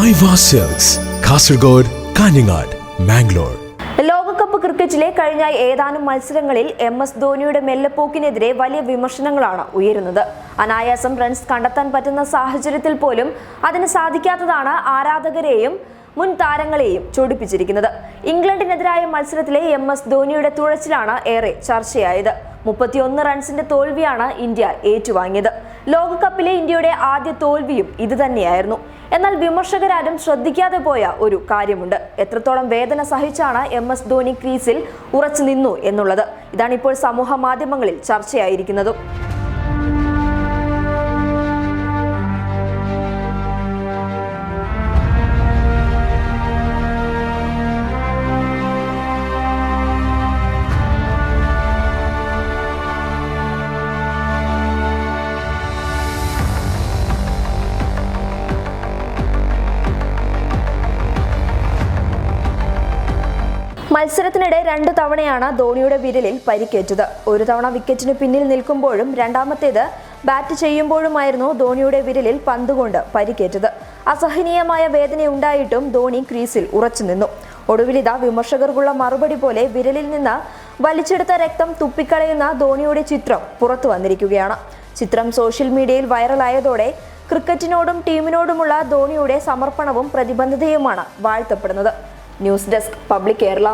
ഐവ silks, Kasaragod, Kanhangad, Mangalore. ലോകകപ്പ് ക്രിക്കറ്റിലെ കഴിഞ്ഞ ഏതാനും മത്സരങ്ങളിൽ MS ധോണിയുടെ മെല്ലെപ്പോക്കിനെതിരെ വലിയ വിമർശനങ്ങളാണ് ഉയരുന്നത്. അനായാസം റൺസ് കണ്ടെത്താൻ പറ്റുന്ന സാഹചര്യത്തിൽ പോലും അതിന് സാധിക്കാത്തതാണ് ആരാധകരെയും മുൻ താരങ്ങളെയും ചൊടിപ്പിച്ചിരിക്കുന്നത്. ഇംഗ്ലണ്ടിനെതിരായ മത്സരത്തിലെ MS ധോണിയുടെ തുഴച്ചിലാണ് ഏറെ ചർച്ചയായത്. 31 റൺസിന്റെ തോൽവിയാണ് ഇന്ത്യ ഏറ്റുവാങ്ങിയത്. ലോകകപ്പിലെ ഇന്ത്യയുടെ ആദ്യ തോൽവിയും ഇത് തന്നെയായിരുന്നു. എന്നാൽ വിമർശകരാരും ശ്രദ്ധിക്കാതെ പോയ ഒരു കാര്യമുണ്ട്. എത്രത്തോളം വേദന സഹിച്ചാണ് MS ധോണി ക്രീസിൽ ഉറച്ചു നിന്നു എന്നുള്ളത്. ഇതാണിപ്പോൾ സമൂഹ മാധ്യമങ്ങളിൽ ചർച്ചയായിരിക്കുന്നതും. മത്സരത്തിനിടെ 2 തവണയാണ് ധോണിയുടെ വിരലിൽ പരിക്കേറ്റത്. ഒരു തവണ വിക്കറ്റിന് പിന്നിൽ നിൽക്കുമ്പോഴും രണ്ടാമത്തേത് ബാറ്റ് ചെയ്യുമ്പോഴുമായിരുന്നു ധോണിയുടെ വിരലിൽ പന്തുകൊണ്ട് പരിക്കേറ്റത്. അസഹനീയമായ വേദനയുണ്ടായിട്ടും ധോണി ക്രീസിൽ ഉറച്ചു നിന്നു. ഒടുവിലിതാ വിമർശകർക്കുള്ള മറുപടി പോലെ വിരലിൽ നിന്ന് വലിച്ചെടുത്ത രക്തം തുപ്പിക്കളയുന്ന ധോണിയുടെ ചിത്രം പുറത്തു വന്നിരിക്കുകയാണ്. ചിത്രം സോഷ്യൽ മീഡിയയിൽ വൈറലായതോടെ ക്രിക്കറ്റിനോടും ടീമിനോടുമുള്ള ധോണിയുടെ സമർപ്പണവും പ്രതിബദ്ധതയുമാണ് വാഴ്ത്തപ്പെടുന്നത്. News desk public Kerala.